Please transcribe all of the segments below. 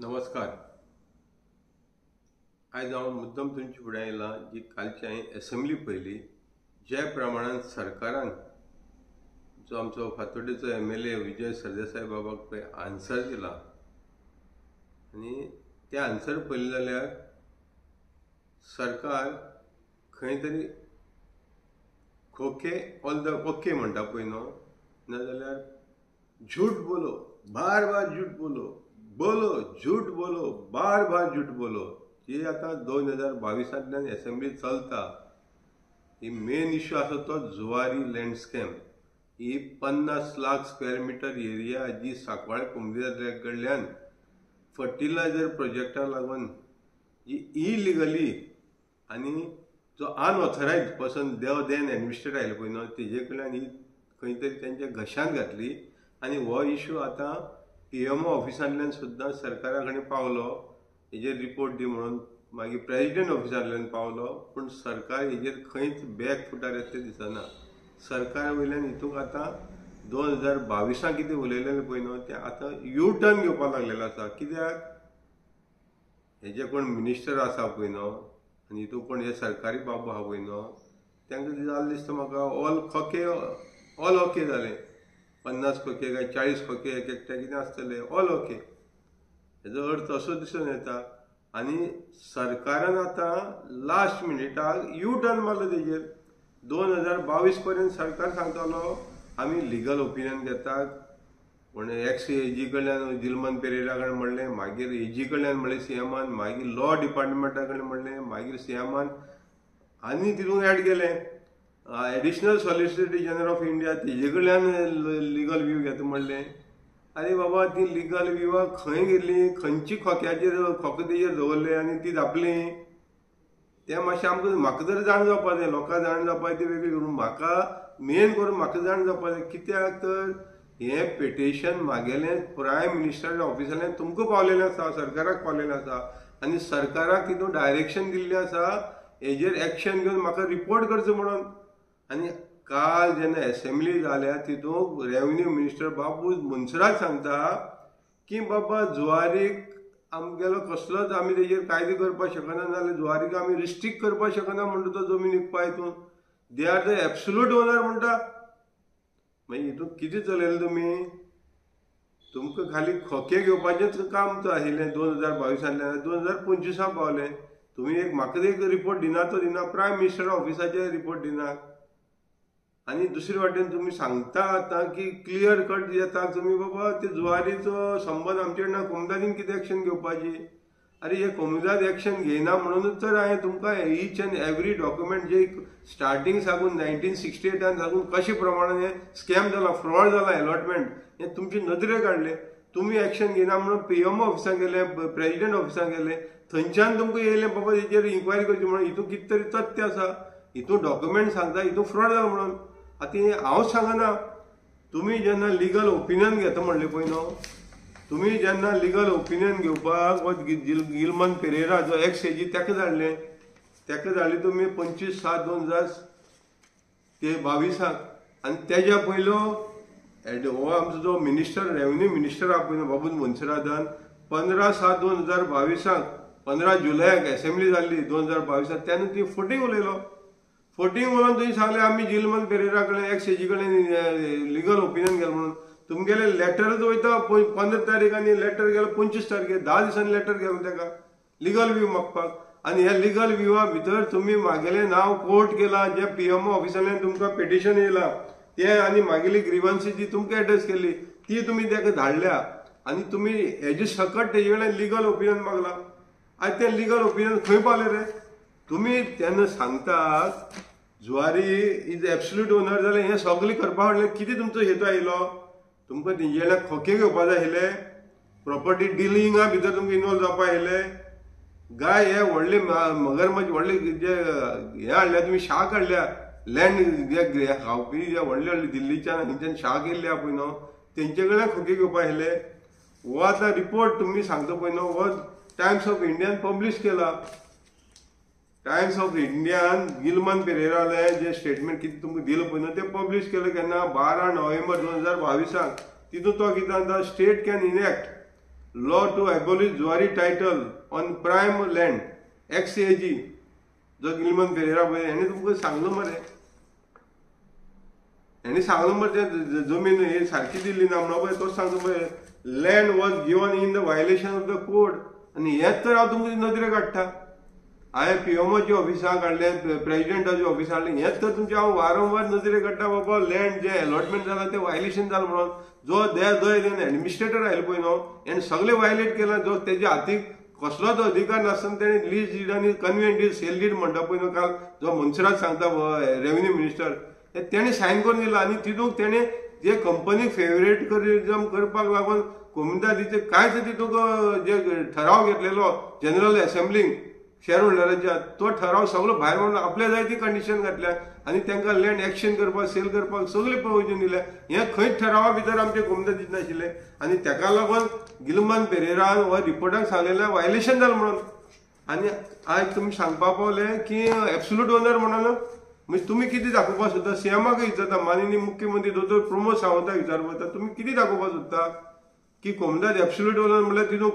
नमस्कार. आज हांव मुद्दम तुमचे फुडें आयलां जी कालची हांवें असेंब्ली पळयली. ज्या प्रमाणान सरकारान जो आमचो फातोड्डेचो MLA विजय सरदेसाय बाबाक पळय आन्सर दिला आनी ते आन्सर पळयलें जाल्यार सरकार खंय तरी खोके ऑल द ओके म्हणटा पळय न्हू, नाजाल्यार झूठ बोलो बार बार झूठ बोलो बोलो झूठ बोलो बार बार झूठ बोलो जी आता 2022 असेंब्ली चलता. ही मेन इश्यू आसा तो जुवारी लँडस्केप. ही 50 लाख स्क्वेअर मिटर एरिया जी सांकवाळे कडल्यान फर्टिलायझर प्रोजेक्टाक लागून जी इलिगली आनी जो अनऑथरायज पर्सन देन एडमिनिस्ट्रेटर आयले पळय न्हू, तेजे कडल्यान ही खंय तरी तेंच्या घशान घातली. आनी हो इश्यू आता PMO ऑफिसांतल्यान सुद्दां सरकारा कडेन पावलो. हेजेर रिपोर्ट दी म्हणून मागीर प्रेसिडेंट ऑफिसांतल्यान पावलो, पूण सरकार हेजेर खंयच बॅक फुटार येता तें दिसना. सरकार वयल्यान हितूंक आतां 2022 कितें उलयलेलें पळय न्हू तें आतां यू टर्न घेवपाक लागलेलो आसा. कित्याक हेजे कोण मिनिस्टर आसा पळय न्हू आनी हितूंक कोण हे सरकारी बाबू आहा पळय न्हू, तांकां जालें दिसता म्हाका ऑल ओके जालें. 50 खोके काय 40 खोके एक एकट्या कितें आसतले ऑल ओके. हेजो अर्थ असो दिसून येता. आनी सरकारान आतां लास्ट मिनिटाक यू टर्न मारलो तेजेर. 2022 पर्यंत सरकार सांगतालो आमी लिगल ओपिनियन घेतात. पूण AG कडल्यान जिल्मन पेरेरा कडेन म्हणलें, मागीर AG कडल्यान म्हणलें CMान, मागीर लॉ डिपार्टमेंटा कडेन म्हणलें, मागीर CMान आनी तितूंत एड केलें additional solicitor general of India, तेजे कडल्यान लिगल व्यू घेता म्हणलें. अरे बाबा, ती लिगल व्यू खंय गेली, खंयची खोक्याचेर खोके तेजेर दवरले आनी ती धापली. तें मातशें आमकां म्हाका तर जाण जावपा जाय, लोकांक जाण जावपा जाय ती वेगळी करून. म्हाका मेन करून म्हाका जाण जावपा जाय. कित्याक तर हें पिटिशन म्हागेलें प्रायम मिनिस्टराच्या ऑफिसांतल्यान तुमकां पावलेलें आसा, सरकाराक पावलेलें आसा. आनी सरकाराक तितून डायरेक्शन दिल्लें आसा हेजेर एक्शन घेवन म्हाका रिपोर्ट करचो म्हणून. आनी काल जेन्ना असेंब्ली जाल्या तितूंत रेव्हेन्यू मिनिस्टर बाबू मनसुराज सांगता की बाबा जुवारीक आमगेलो कसलोच आमी तेजेर कायदो करपाक शकना, नाजाल्यार जुवारीक आमी रिस्ट्रिक्ट करपाक शकना म्हणटा तो जमीन विकपा हितून. They are the absolute owner म्हणटा. मागीर हितून कितें चलयलें तुमी? तुमकां खाली खोके घेवपाचेंच काम तो आशिल्लें 2022 2025 पावलें. तुमी एक म्हाका एक रिपोर्ट दिना, तो दिना, प्रायम मिनिस्टर ऑफिसाचे रिपोर्ट दिना. आनी दुसरे वाटेन तुमी सांगता आतां की क्लियर कट येता तुमी बाबा ते जुवारीचो संबंद आमचे कडल्यान कोमुदादीन कितें एक्शन घेवपाची. अरे हे कोमुदाद एक्शन घेयना म्हणूनच तर हांवें तुमकां ईच एंड एवरी डॉक्युमेंट जे स्टार्टींग साकून 1968 साकून कशें प्रमाणान हें स्कॅम जाला, फ्रॉड जाला, अलॉटमेंट हें तुमचे नदरेक हाडलें. तुमी एक्शन घेयना म्हणून PMO ऑफिसांत गेले, प्रेसिडेंट ऑफिसांत गेले, थंयच्यान तुमकां येयलें बाबा हेजेर इन्क्वायरी करची म्हणून. हितून कितें तरी तथ्य आसा, हितून डॉक्युमेंट सांगता हितून फ्रॉड जाला म्हणून. आतां हें हांवच सांगना. तुमी जेन्ना लिगल ओपिनियन घेता म्हणलें पळय न्हू, तुमी जेन्ना लिगल ओपिनियन घेवपाक जिल्मन पेरेरा जो AG ताका धाडलें तुमी 25/7/2022 आनी तेज्या पयलो हो आमचो जो मिनिस्टर रेव्हेन्यू मिनिस्टर आहा पळय बाबू मनसुरादान 15/7/2022 15 जुलयाक असेंब्ली जाल्ली 2022 तेन्ना ती फुटींग उलयलो. फुटींग उलोवन थंय सांगलें आमी जिल्मन पेरेरा कडेन AG कडेन लिगल ओपिनियन गेलें म्हणून. तुमगेलें लेटरच वयता 15 तारीख आनी लेटर गेलो 25 तारखेर. 10 दिसांनी लेटर गेलो ताका लिगल व्यू मागपाक. आनी ह्या लिगल व्यूआ भितर तुमी म्हागेलें नांव कोर्ट केलां. जे PMO ऑफिसांतल्यान तुमकां पिटिशन येयलां तें आनी म्हागेली ग्रिवन्सीस जी तुमकां एड्रेस केल्ली ती तुमी ताका धाडल्या. आनी तुमी हेजे सकट तेजे कडेन लिगल ओपिनियन मागलां. आयज तें लिगल ओपिनियन खंय पावलें रे? तुमी तेन्ना सांगतात जुवारी इज एब्सोल्यूट ओनर जाल्यार हें सगळें करपा हाडलें. कितें तुमचो हेतू आयलो? तुमकां तेंचे कडल्यान खोके घेवपा जाय आशिल्ले, प्रॉपर्टी डिलिंगा भितर तुमकां इनवॉल्व जावपा आयले, गाय हे व्हडले मगरमच्छ व्हडले जे हे हाडल्या तुमी शाक हाडल्या, लँड जे खावपी जे व्हडले व्हडले दिल्लीच्यान हिंच्यान शाक येयल्ले आहा पळय न्हू तेंचे कडल्यान खोके घेवपा आयले. हो आतां रिपोर्ट तुमी सांगता पळय न्हू हो टायम्स ऑफ इंडियान पब्लीश केला. टायम्स ऑफ इंडियान जिल्मन पेरेरालें जे स्टेटमेंट कितें तुमकां दिलें पळय न्हू तें पब्लीश केलें केन्ना 12 नोव्हेंबर 2022. तितून तो कितें सांगता state can enact law to abolish जुवारी title on prime land XAG जो गिलमन पेरेरा पळय हेणे तुमकां सांगलो मरे, हेणे सांगलो मरे ते जमीन ही सारकी दिल्ली ना म्हणून पळय तोच सांगता पळय land was given in the violation of the code. आनी हेच तर हांव तुमकां नदरे काडटा. हांवें PMOची ऑफिसां काडले, प्रेजिडेंटाची ऑफिसां काडली, हेच तर तुमचे हांव वारंवार नदरे काडटा बाबा लँड जे अलॉटमेंट जालां ते वायलेशन जालां म्हणून. जो एडमिनिस्ट्रेटर आयलो पळय न्हू हेणें सगळें वायलेट केलां. जो तेजे हातीक कसलोच अधिकार नासतना तेणें लीज डीड आनी कन्वेंट डीड सेल डीड म्हणटा पळय न्हू काल जो मनसुराज सांगता रेव्हेन्यू मिनिस्टर तेणें सायन करून दिला. आनी तितूंक तेणें जे कंपनी फेवरेटिझम करपाक लागून कोमुनिदादीचे कांयच तितूंक जे ठराव घेतलेलो जनरल असेंब्लीक शेअर होल्डराच्या तो ठराव सगळो भायर मारून आपल्या जाय ती कंडिशन घातल्या आनी तांकां लँड एक्सचेंज करपाक सेल करपाक सगळें प्रोविजन दिलें. हें खंयच ठरावा भितर आमचे कोमुनिदाद दित नाशिल्ले आनी ताका लागून गिलमन पेरेरान हो रिपोर्टाक सांगलेलें वायलेशन जालें म्हणून. आनी आयज तुमी सांगपाक पावले की एब्सोल्यूट ओनर म्हणून म्हणजे तुमी कितें दाखोवपाक सोदता. सीएमाक विचारता, माननीय मुख्यमंत्री दोतोर प्रमोद सावंताक विचारता तुमी कितें दाखोवपाक सोदता की कोमुनिदाद एब्सोल्यूट ओनर म्हणल्यार तितून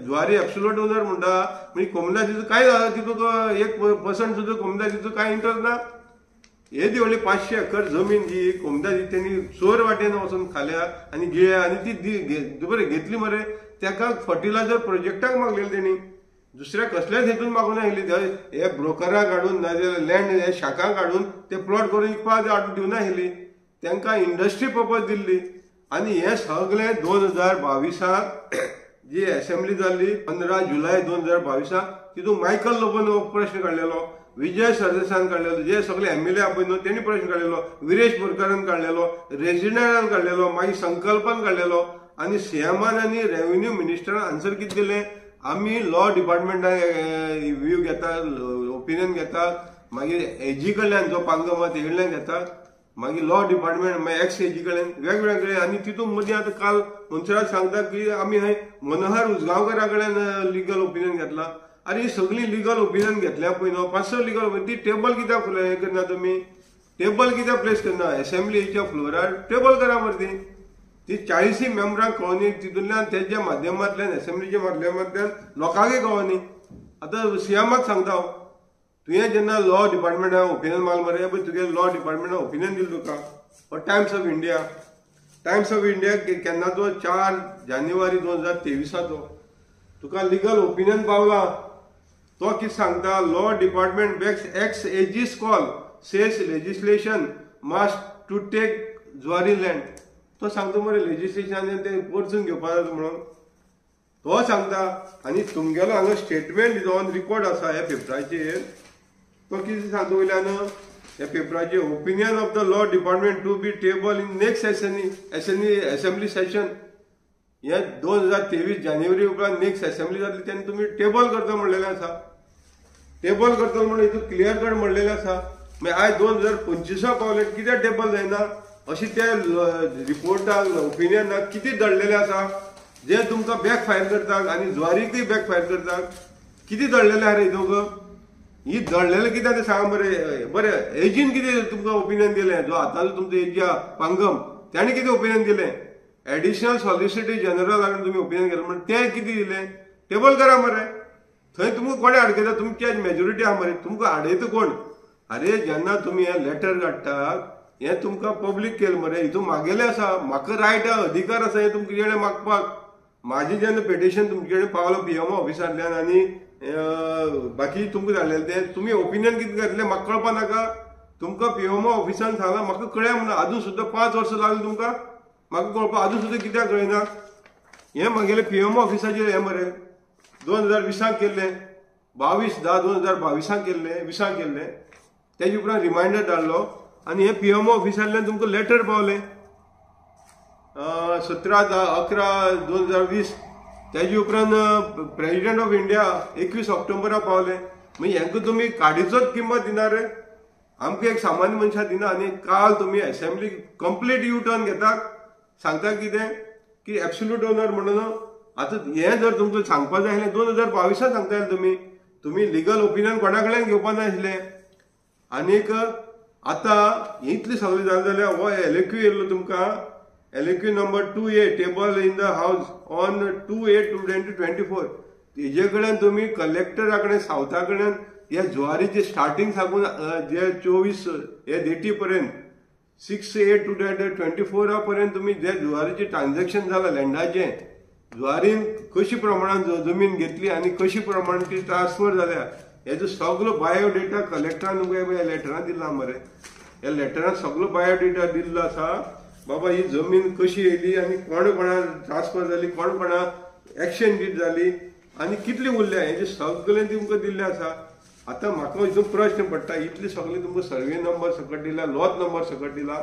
जुवारी एब्सोल्यूट ओनर म्हणटा म्हणजे कोमुनिदादीचो कांय तितूंक 1% सुद्दां कोमुनिदादीचो कांय इंटरेस्ट ना. येदी व्हडली 500 एकर जमीन जी कोमुनिदादी त्यांनी चोर वाटेन वचून खाल्या आनी गिळ्या आनी ती बरें घेतली मरे. ताका फर्टिलायझर प्रोजेक्टाक मागलेली तेणी, दुसऱ्या कसल्याच हेतून मागून आयली. हे ब्रोकराक हाडून नाजाल्यार लँड हे शाखांक हाडून ते प्लॉट करून विकपाक हाडून दिवना आयली. तांकां इंडस्ट्री पर्पज दिल्ली. आनी हे सगळें 2022 जी असेंब्ली जाल्ली 15 जुलय 2022 तितूंत मायकल लोबोन हो प्रश्न काडलेलो, विजय सरदेसान काडलेलो, जे सगळे MLA आपण न्हू तेणी प्रश्न काडलेलो, विरेश बोरकारान काडलेलो, रेजिडेंटान काडलेलो, मागीर संकल्पान काडलेलो आनी सीएमान आनी रेव्हेन्यू मिनिस्टरान आन्सर कितें दिलें आमी लॉ डिपार्टमेंटान व्यू घेता, ओपिनियन घेता, मागीर AG कडल्यान जो पांगम ते कडल्यान घेता, मागीर लॉ डिपार्टमेंट मागीर XAG कडल्यान वेगवेगळे आनी तितूंत मदीं आतां काल मनसुराज सांगता की आमी हय मनोहर उजगांवकारा कडल्यान लिगल ओपिनियन घेतला. अरे ही सगळी लिगल ओपिनियन घेतल्या पळय न्हू 500 लिगल ओपिनियन ती टेबल कित्याक हे करना तुमी, टेबल कित्याक प्लेस करना असेंब्लीच्या फ्लोरार टेबल करा मरे. ती 40 मेंबरांक कळोनी तितूंतल्यान तेच्या माध्यमांतल्यान असेंब्लीच्या माध्यमांतल्यान लोकांकय कळोनी. आतां सीएमाक सांगता हांव तुवें जेन्ना लॉ डिपार्टमेंटान ओपिनियन मागलें मरे पळय तुगे लॉ डिपार्टमेंटान ओपिनियन दिलें तुका टायम्स ऑफ इंडिया केन्नाचो 4 जानेवारी 2023 तुका लिगल ओपिनियन पावला. तो कितें सांगता law department backs XAG's call says legislation must to take Zuari land. तो सांगता मरे लेजिस्लेशन ते परतून घेवपा जाता म्हणून तो सांगता. आनी तुमगेलो हांगा स्टेटमेंट ऑन रिकॉर्ड आसा ह्या पेपराचेर. तो कितें सांगता वयल्यान ह्या पेपराचेर opinion of the law department to be table in next assembly session. हे 2023 जानेवारी उपरांत नेक्स्ट असेंब्ली जातली तेन्ना तुमी टेबल करता म्हणलेलें आसा. टेबल करता म्हणून हितून क्लियर कट म्हणलेलें आसा. मागीर आयज 2025 पावले कित्याक टेबल जायना अशें त्या रिपोर्टाक ओपिनियनाक कितें दडलेलें आसा जे तुमकां बॅक फायर करतात आनी जुवारीकय बॅक फायर करतात. कितें दडलेलें आहा रे हितूंक ही दडलेलें कित्याक तें सांग बरें एजीन कितें तुमकां ओपिनियन दिलें जो आतांचो तुमचो एजी आहा पांगम ताणें कितें ओपिनियन दिलें. एडिशनल सॉलिसिटर जनरल हाडून तुमी ओपिनियन केलें म्हणून तें कितें दिलें टेबल करा मरे. थंय तुमकां कोणे आडकयता तुमची मेजॉरिटी आहा मरे तुमकां आडयता कोण. अरे जेन्ना तुमी हें लेटर काडटात हें तुमकां पब्लीक केलें मरे हितून मागेलें आसा म्हाका रायट आहा अधिकार आसा हें तुमचे कडेन मागपाक. म्हाजें जेन्ना पेटिशन तुमचे कडेन पावलो PMO ऑफिसांतल्यान आनी बाकी तुमकां धाडलेलें तें तुमी ओपिनियन कितें घातलें म्हाका कळपा नाका. तुमकां PMO ऑफिसान सांगलां म्हाका कळ्या म्हणून अजून सुद्दां 5 वर्सां लागलीं तुमकां म्हाका कळपा अजून सुद्दां कित्याक कळना. हें म्हगेलें PMO ऑफिसाचेर हें मरे 2020 केल्लें 22/10/2022 केल्लें तेजे उपरांत रिमांयडर धाडलो आनी हे PMO ऑफिसांतल्यान तुमकां लेटर पावलें 17/11/2020. तेजे उपरांत प्रेजिडेंट ऑफ इंडिया 21 ऑक्टोबराक पावलें. मागीर हेंका तुमी काडीचोच किंमत दिना रे आमकां एक सामान्य मनशाक दिना. आनी काल तुमी असेंब्ली कंप्लीट यू टर्न घेतात सांगता कितें की एब्सोल्यूट ओनर म्हणून. आतां हें जर तुमकां सांगपा जाय आसलें 2022 सांगताले तुमी लिगल ओपिनियन कोणा कडल्यान घेवपा जाय आसलें. आनीक आतां इतलें सगळें जालें जाल्यार हो LAQ येयल्लो तुमकां LQ number 2A table in the house on 2/8/2024 तेजे कडल्यान तुम्ही कलेक्टरा कडेन सावथा कडल्यान ह्या ज्वारीचे स्टार्टिंग साकून जे 24 हे डेटी पर्यंत 6/8/2024 पर्यंत तुम्ही जे ज्वारीचे ट्रान्झॅक्शन झालं लँडाचे ज्वारीन कशी प्रमाणात जमीन घेतली आणि कशी प्रमाणात ती ट्रान्सफर जाल्या हेजो सगळो बायोडेटा कलेक्टरान तुमकां लेटरान दिला मरे. ह्या लेटरान सगळो बायोडेटा दिल्लो आसा. बाबा ही जमीन कशी येयली आणि कोण कोणा ट्रान्सफर जाली कोण कोणा एक्शन कित जाली आणि कितली उरल्या हेजे सगळें तुमकां दिल्लें आसा. आतां म्हाका हितून प्रश्न पडटा इतले सगळे तुमकां सर्वे नंबर सकट दिला लॉट नंबर सकट दिला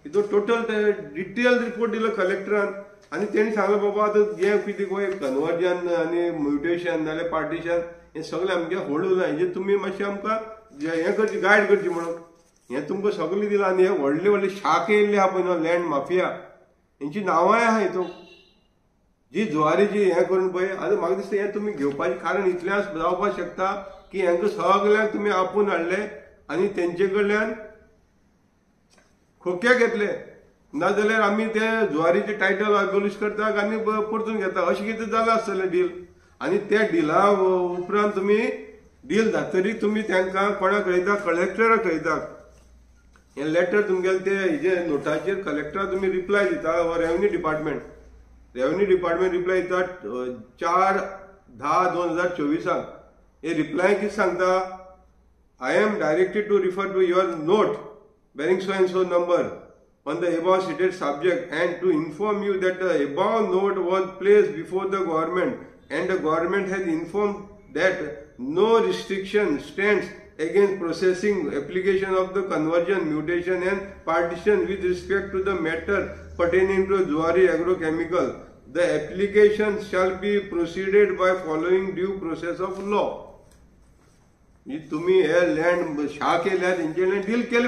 हितून टोटल डिटेल रिपोर्ट दिलो कलेक्टरान आणि तेणी सांगलें बाबा आतां जें कितें गोंय कन्वर्जन आनी म्युटेशन नाल्यार पार्टिशन हें सगळें आमगे होल्ड उरलां हेजेर तुमी मातशें आमकां हें करची गायड करची म्हणून हें तुमकां सगळें दिलां. आनी हे व्हडले व्हडले शाख येयल्ले आहा पळय न्हू लँड माफिया हेंची नांवांय आहा हितून जी ज्वारीची हें करून पळय. आनी म्हाका दिसता हें तुमी घेवपाचें कारण इतलें जावपाक शकता की हेंकां सगळ्यांक तुमी आपूण हाडले आनी तेंचे कडल्यान खोक्याक घेतले नाजाल्यार आमी ते ज्वारीचे टायटल अबॉलिश करतात आनी परतून घेता अशें कितें जालां आसतलें डील. आनी त्या डिला उपरांत तुमी डील जातरी तुमी तांकां कोणाक कळयता कलेक्टराक कळयतात. हें लेटर तुमगेलें ते हेजे नोटाचेर कलेक्टराक तुमी रिप्लाय दिता वा रेवन्यू डिपार्टमेंट रिप्लाय दिता 4/10/2024 हे रिप्लाय कितें सांगता I am directed to refer to your note bearing so and so number on the above stated subject and to inform you that the above note was placed before the government and the government has informed that no restriction stands against processing application of the conversion, mutation and partition with respect to the matter pertaining to Zuari agrochemical. The application shall be proceeded by following due process of law. तुम्ही हे land शा केल्या तेंचे deal केले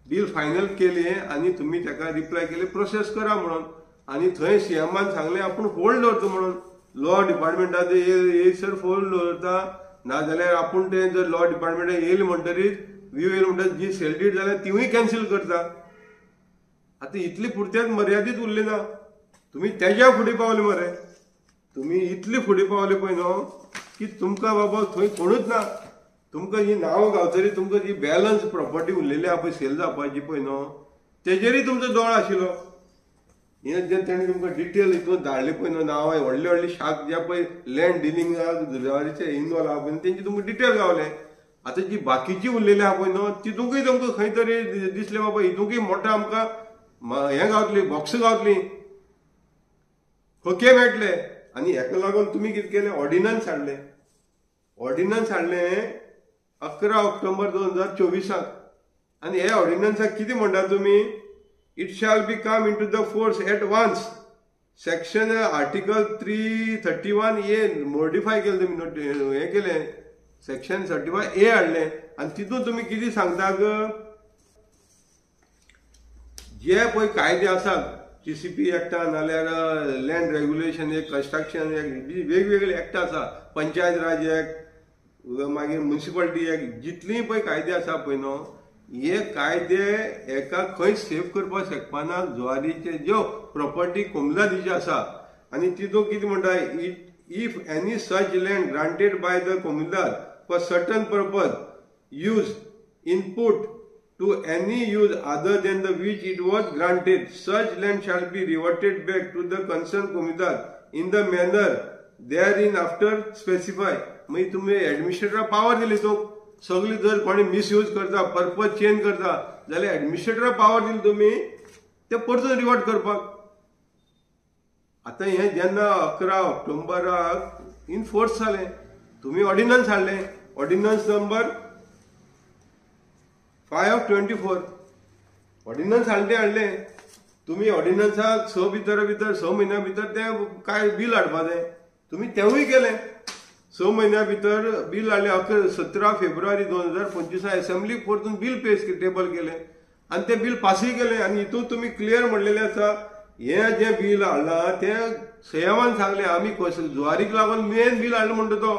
deal final केली आणि तुम्ही ताका रिप्लाय केले प्रोसेस करा म्हणून आणि थंय सीएमान सांगले आपण होल्ड दवरता म्हणून लॉ डिपार्टमेंटात सर होल्ड दवरता नाजाल्यार आपूण ते जर लॉ डिपार्टमेंटान येयले म्हणटरीच व्यू येयले म्हणटरीच जी सेल्डीड जाल्यार तिवूय कॅन्सील करता. आतां इतली पुरत्यात मर्यादीत उरली ना तुम्ही तेज्या फुडें पावले मरे तुम्ही इतली फुडें पावले पळय न्हू की तुमकां बाबा थंय कोणूच ना. तुमकां ही नांव गावतरी तुमकां जी बॅलन्स प्रॉपर्टी उरलेली आहा पळय सेल जावपाची पळय न्हू तेजेरूय तुमचो दोळ आशिल्लो. हें जें तेणें तुमकां डिटेल हितून धाडले पळय न्हू नांवां व्हडले व्हडले शाख जे पळय लँड डिलिंगाक ज्वारीचे इनवॉल्व आहा पळय तेंचे तुमकां डिटेल गावले. आतां जी बाकीची उरलेली आहा पळय न्हू तितूंकय तुमकां खंय तरी दिसलें बाबा हितूंकय मोठो आमकां हें गावतली बॉक्स गावतली खोके मेळटले. आनी हेका लागून तुमी कितें केलें ऑर्डिनन्स हाडलें 11 ऑक्टोबर 2024 आनी हे ऑर्डिनन्साक कितें म्हणटा तुमी it shall be come in to the force at once section article 331A modify केलें तुमी हें केलें सेक्शन 31A हाडलें आनी तितून तुमी कितें सांगतात जे पळय कायदे आसात GCP एक्टा नाल्यार land regulation act construction act वेगवेगळे एक्ट आसा पंचायत राज एक्ट मागीर म्युनिसिपालिटी एक्ट जितलीं पळय कायदे आसा पळय न्हू हे कायदे एका खंय सेफ करपाक शकपाना ज्वारीचे ज्यो प्रॉपर्टी कोमलादीचे आसा आनी तितून कितें म्हणटा if any such land granted by the कोमुलदार for certain purpose use input to any use other than the which it was granted, such land shall be reverted back to the concerned komidar in the manner therein after specify. म्हणजे तुम्ही ऍडमिनिस्ट्रेटरा power दिली तो सगळी जर कोणी misuse करता purpose change करता जाल्यार ऍडमिनिस्ट्रेटरा पावर दिली तुम्ही ते परतून रिवर्ट करपाक. आता हे जेन्ना 11 ऑक्टोबराक इन फोर्स जालें तुम्ही ऑर्डिनन्स हाडले ऑर्डिनन्स नंबर 5/24 ऑर्डिनन्स हाडले तुम्ही ऑर्डिनन्साक 6 म्हयन्या भितर ते काय बील हाडपा जाय तुम्ही तेवूय केलें 6 म्हयन्या भितर बील हाडलें 17 फेब्रुवारी 2025 असेंब्ली परतून बील टेबल केलें आनी तें बील पासूय केलें आनी हितून तुमी क्लियर म्हणलेलें आसा हें जें बील हाडलां तें सीएमान सांगलें आमी ज्वारीक लागून मेन बील हाडलें म्हणटा तो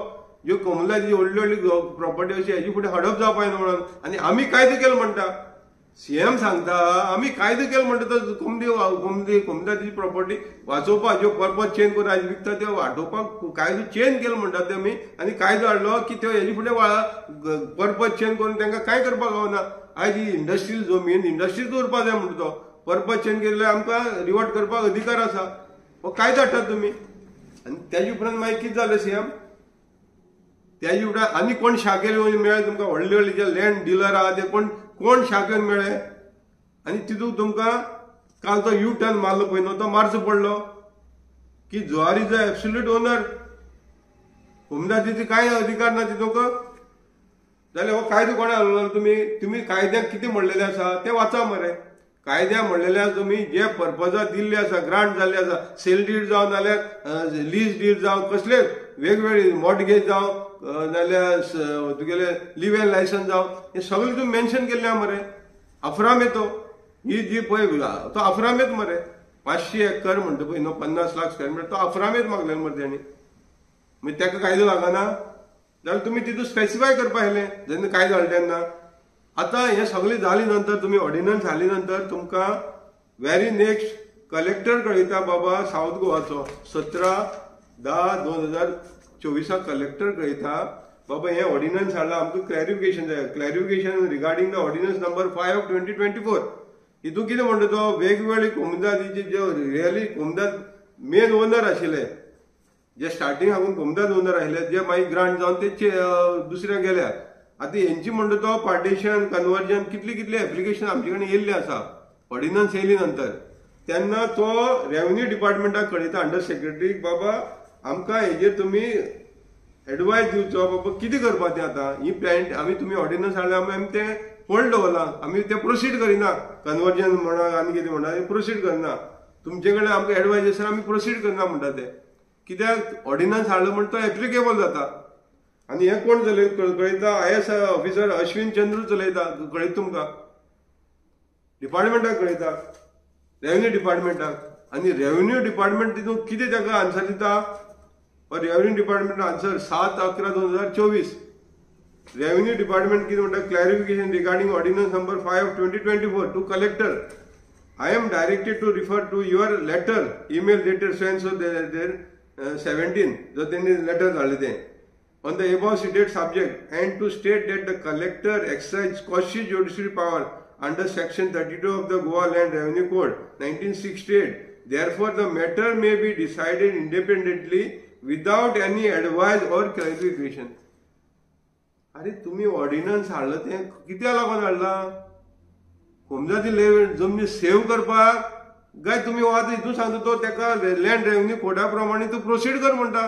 ज्यो कोमला जी व्हडली व्हडली प्रॉपर्टी अशी हेजी फुडें हडप जावपाक न्हू म्हणून आनी आमी कायदो केलो म्हणटा सीएम सांगता आम्ही कायदो केलो म्हणटा तो कोमदाची प्रॉपर्टी वाचोवपाक ज्यो पर्पज चेंज करून आज विकता त्यो वाटोवपाक कायदो चेंज केलो म्हणटात आमी आनी कायदो हाडलो की त्यो हेजे फुडें पर्पज चेंज करून तांकां कांय करपाक गावना. आयज ही इंडस्ट्रियल जमीन इंडस्ट्रीज दवरपा जाय म्हणटा तो पर्पज चेंज केल्यार आमकां रिवॉर्ड करपाक अधिकार आसा. हो कायदो हाडटात तुमी आनी तेजे उपरांत मागीर कितें जालें सीएम तेजे उपरांत आनी कोण शाखेर मेळ्ळे तुमकां व्हडले व्हडले जे लँड डीलर आहा ते कोण शाखेर मेळ्ळे आनी तितूंत तुमकां काल तो यू टर्न मारलो पळय न्हू तो मारचो पडलो की जुवार इज अ एब्सोल्यूट ओनर कोमदादीचे कांय अधिकार ना तितूंक. जाल्यार हो कायदो कोणें हाडलो तुमी कायद्याक कितें म्हणलेलें आसा तें वाचा मरे. कायद्याक म्हणलेल्या तुमी जे पर्पजाक दिल्ले आसा ग्रांट जाल्ले आसा सेल डीड जावं नाल्यार लीज डीड जावं कसले वेगवेगळे मॉर्टगेज जावं नाल्यार तुगेले लिव एन लायसन्स जावं हे सगळे तुम्ही मेन्शन केल्ले मरे. अफरामेतो ही जी पळय तो अफरामेत मरे 500 एकर म्हणटा पळय न्हू 50 लाख स्क्वेअर मिटर तो अफरामेत मागलेलो मरे तेणी. मागीर ताका कायदो लागना जाल्यार तुमी तितून स्पेसिफाय करपा आयले जेन्ना कायदो हाडले तेन्ना. आतां हें सगळें जाली नंतर तुमी ऑर्डिनन्स जाली नंतर तुमकां व्हेरी नेक्स्ट कलेक्टर कळयता बाबा सावथ गोवाचो 17/10/2024 कलेक्टर कळयता बाबा हें ऑर्डिनन्स हाडला आमकां क्लॅरिफिकेशन जाय. Clarification regarding the ordnance number 5 of 2024 हितून कितें म्हणटा तो वेगवेगळे कोमदादीचे जे रियली कोमदाद मेन ओनर आशिल्ले जे स्टार्टिंग हांगून कोमदाद ओनर आशिल्ले जे मागीर ग्रांट जावन ते दुसऱ्या गेल्या. आतां हेंची म्हणटा तो पार्टिशन कन्वर्जन कितली एप्लिकेशन आमचे कडेन येयल्ले आसा ऑर्डिनन्स येयली नंतर तेन्ना तो रेव्हेन्यू डिपार्टमेंटाक कळयता अंडर सेक्रेटरीक बाबा आमकां हेजेर तुमी एडवायस दिवचो बाबा कितें करपा तें आतां ही प्लॅन आमी तुमी ऑर्डिनन्स हाडले आमी तें होल्ड दवरला आमी तें प्रोसीड करिना कन्वर्जन म्हणा आनी कितें म्हणा प्रोसीड करना तुमचे कडेन आमकां एडवायस आसा आमी प्रोसीड करना म्हणटा ते कित्याक ऑर्डिनन्स हाडलो म्हण तो एप्लिकेबल जाता. आनी हें कोण कळयता IAS ऑफिसर अश्विन चंद्र चलयता कळयता तुमकां डिपार्टमेंटाक कळयता रेव्हेन्यू डिपार्टमेंटाक आनी रेव्हेन्यू डिपार्टमेंट तितून कितें ताका आन्सर दिता revenue department answer 7/11/2024 revenue department कितें म्हणटा clarification regarding ordinance number 5 of 2024 to collector I am directed to refer to your letter email dated so there 17 जो त्यांनी लेटर धाडले ते on the above stated subject and to state that the collector exercised quasi judicial power under section 32 of the Goa Land Revenue Code 1968. Therefore, the matter may be decided independently without any advice or clarification. अरे तुम्ही ordnance हाडलं ते कित्या लागून हाडला कोमदादी जमनी save करपाक काय तुम्ही आतां हितून सांगता तो तेका लँड रेव्हेन्यू कोडा प्रमाणे तूं प्रोसीड कर म्हणटा.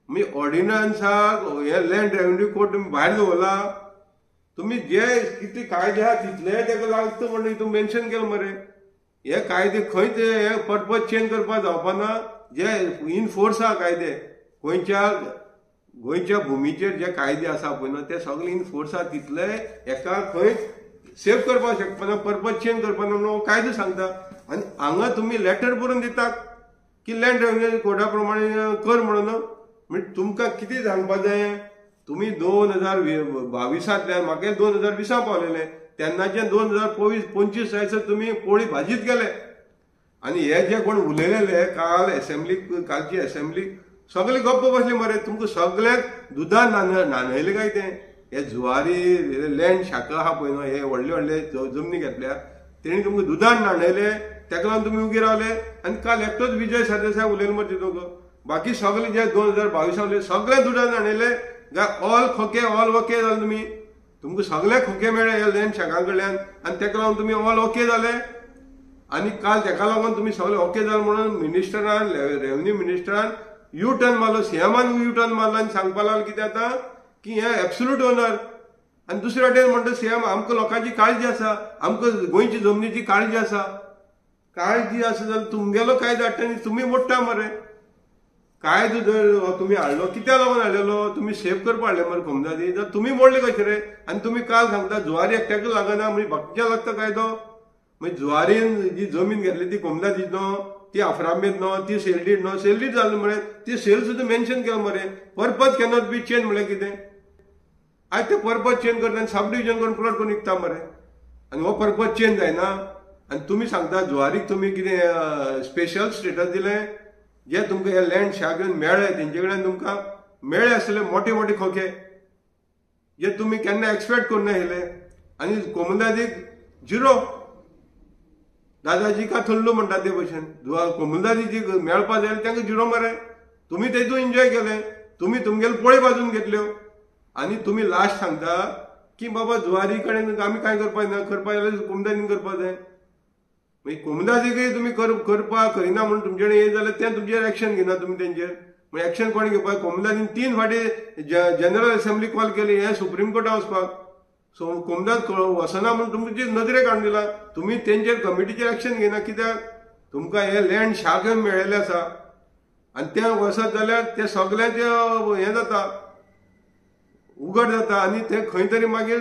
मी ऑर्डिनन्साक हे लँड रेव्हेन्यू कोड तुम्ही भायर दवरला तुम्ही जे कितें कायदे आहा तितले तेका लागता म्हणून हितून मेन्शन केलं मरे. हे कायदे खंय ते हे पर्पज चेंज करपाक जावपाना जे इन फोर्स आहा कायदे गोंयच्या भुमीचेर जे कायदे आसा पळय न्हू ते सगळे इन फोर्स आहा तितले एका खंय सेव करपाक शकपाना पर्पज चेंज करपाना म्हणून हो कायदो सांगता. आनी हांगा तुमी लेटर बरोवन दितात की लँड रेव्हेन्यू कोडा प्रमाणे कर म्हणून म्हणजे तुमकां कितें सांगपाक जाय तुमी 2022 म्हाका 2020 पावलेले तेन्नाचे 2025 जायसर तुमी पोळी भाजीत गेले. आनी हे जे कोण उलयलेले काल एसेंब्लीक कालची एसेंब्लीक सगळे गप्प बसले मरे तुमकां सगळ्याक दुदान न्हाणयले काय ते हे जुवारी लँड शाखा आहा पळय न्हू हे व्हडले व्हडले जमनी घेतल्या तेणी तुमकां दुदान न्हाणयले तेका लागून तुमी उगी रावले. आनी काल एकटोच विजय सरदेसाय उलयलो मरे तितूंक बाकी सगळे जे 2022 सगळे दुदान हाडले ऑल खोके ऑल ओके जाले तुमी तुमकां सगळे खोके मेळ्ळे ह्या लँड शाखा कडल्यान आनी तेका लागून तुमी ऑल ओके जाले. आनी काल तेका लागून तुमी सगळे ओके जाले म्हणून मिनिस्टरान रेव्हेन्यू मिनिस्टरान यू टर्न मारलो सीएमान यू टर्न मारलो आनी सांगपा लागलो कितें आतां की हे एब्सोल्यूट ओनर आनी दुसरे वाटेन म्हणटा सीएम आमकां लोकांची काळजी आसा आमकां गोंयची जमनीची काळजी आसा जाल्यार तुमगेलो कायदो हाडटा आनी तुमी मोडटा मरे. कायदो जर तुमी हाडलो कित्या लागून हाडलेलो तुमी सेव करपा हाडले मरे कोमदादी जाल्यार तुमी मोडले कशे रे. आनी तुमी काल सांगता जुवारी एकट्याक लागना म्हणजे बाकीच्या लागता कायदो मागीर जुवारीन जी जमीन घेतली ती कोमदादी न्हू ती अफरामेत न्हू ती सेलडीड न्हू सेलडीड जाली म्हळ्यार ती सेल सुद्दां मेन्शन केलो मरे. पर्पज कॅनॉट बी चेंज म्हळ्यार कितें आयज ते पर्पज चेंज करता आनी सब डिविजन करून प्लॉट करून विकता मरे. आनी हो पर्पज चेंज जायना. आनी तुमी सांगता जुवारीक तुमी कितें स्पेशल स्टेटस दिलें, जे तुमकां हे लँड शाक घेवन मेळ्ळे तेंचे कडल्यान तुमकां मेळ्ळे आसले मोठे मोठे खोके, जे तुमी केन्ना एक्सपेक्ट करूं नाशिल्ले. आनी कोमुलदादीक झिरो. दादाजी का थल्लू म्हणटा ते भशेन कोमुलदादी जी मेळपा जाय तांकां झिरो मरे. तुमी तेतून एन्जॉय केलें, तुमी तुमगेले पोळी बाजून घेतल्यो. आनी तुमी लास्ट सांगता की बाबा जुवारी कडेन आमी कांय करपा ना, करपा जाल्यार कोमुलदादीन करपा जाय. मागीर कोमुलदादीकय तुमी करपा करिना म्हणून तुमचे कडेन येत जाल्यार तें तुमचेर एक्शन घेना तुमी तेंचेर. मागीर एक्शन कोणी घेवपा. कोमुलदादीन 3 फावटी जनरल असेंब्ली कॉल केली हे सुप्रीम कोर्टाक वचपाक. सो कोमुलदाद वचना म्हणून तुमचे नदरेक हाडून दिला. तुमी तेंचेर कमिटीचेर एक्शन घेना. कित्याक तुमकां हे लँड शाक घेवन मेळिल्लें आसा आनी तें वचत जाल्यार तें सगळ्यांचें हें जाता, उगड जाता. आनी तें खंय तरी मागीर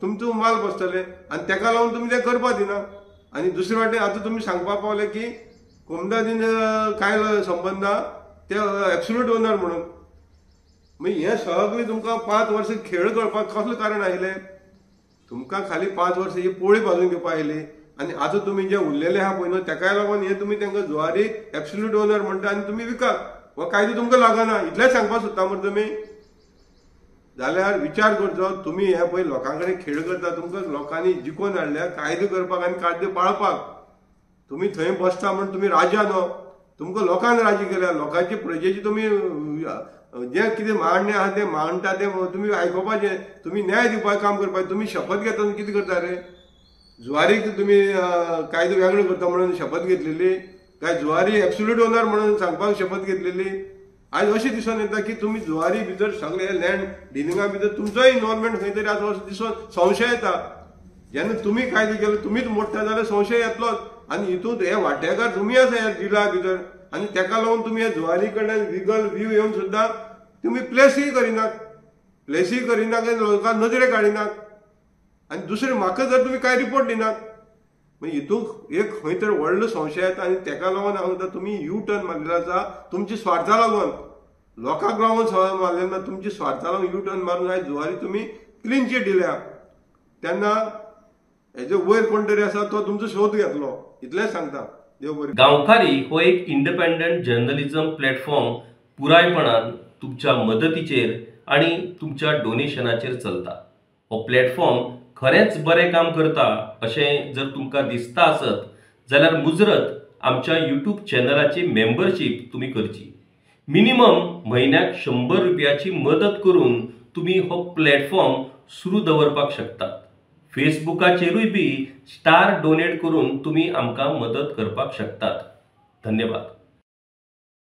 तुमचो माल बसतले आनी ताका लागून तुमी तें करपा दिना. आनी दुसरे वाटेन आतां तुमी सांगपाक पावले की कोमुलदादीन काय संबंद ना, ते एब्सोल्यूट ओनर म्हणून. मागीर हें सगळें तुमकां 5 वर्सां खेळ करपाक कसलें कारण आयलें? तुमकां खाली 5 वर्सां ही पोळी बाजून घेवपा आयली. आनी आतां तुमी जे उरलेले आहा पळय न्हू तेकाय लागून हे तुमी तांकां जुवारी एब्सोल्यूट ओनर म्हणटा आनी तुमी विकात. हो कायदो तुमकां लागना. इतलेंच सांगपाक सोदता मरे तुमी. जाल्यार विचार करचो. तुमी हे पळय लोकां कडेन खेळ करता. तुमकां लोकांनी जिखोवन हाडल्या कायदो करपाक आनी कायदो पाळपाक. तुमी थंय बसता म्हणून तुमी राजा न्हू. तुमकां लोकांनी राजी केल्या. लोकांची प्रजेची तुमी जे कितें मांडणें आहा तें मांडटा तें तुमी आयकोपाचें. तुमी न्याय दिवपाचें काम करपाचें. तुमी शपथ घेता कितें करता रे? जुवारीक तुमी कायदो वेगळो करता म्हणून शपथ घेतलेली काय जुवारी एब्सोल्यूट ओनर म्हणून सांगपाक शपथ घेतलेली? आज अशें दिसून येता की तुमी जुवारी भितर सगळे लँड डिलिंगा भितर तुमचोय इन्वॉल्वमेंट खंय तरी आसा असो दिसून संशय येता. जेन्ना तुमी कायदो केलो तुमीच मोडटा जाल्यार संशय येतलोच. आनी हितून हे वांटेकार तुमी आसा ह्या जिल्ला भितर. आनी तेका लागून तुमी हे जुवारी कडल्यान लिगल व्यू येवन सुद्दां तुमी प्लेसूय करिनात. प्लेसूय करिनात आनी लोकांक नजरे काडिनात. आनी दुसरें म्हाका जर तुमी कांय रिपोर्ट दिनात मागीर हितूंक एक खंय तरी व्हडलो संशय येता. आनी तेका लागून हांव म्हणटा तुमी यू टर्न मारलेलो आसा तुमच्या स्वार्था लागून. लोकांक लागून मारलेलो ना, तुमच्या स्वार्था लागून यू टर्न मारून आयज जुवारी तुमी क्लीन चीट दिल्या. तेन्ना हेजे वयर कोण तरी आसा तो तुमचो शोध घेतलो. इतलेंच सांगता. देव बरें. गांवकारी हो एक इंडिपेंडंट जर्नलिझम प्लॅटफॉर्म पुरायपणान तुमच्या मदतीचेर आणि तुमच्या डोनेशनाचेर चलता. हो प्लॅटफॉर्म खरेंच बरें काम करता अशें जर तुमकां दिसता आसत जाल्यार मुजरत आमच्या यूट्यूब चॅनलाची मेंबरशीप तुमी करची. मिनिमम म्हयन्याक 100 रुपयाची मदत करून तुमी हो प्लॅटफॉर्म सुरू दवरपाक शकतात. फेसबुकाचेरूय बी स्टार डोनेट करून तुमी आमकां मदत करपाक शकतात. धन्यवाद.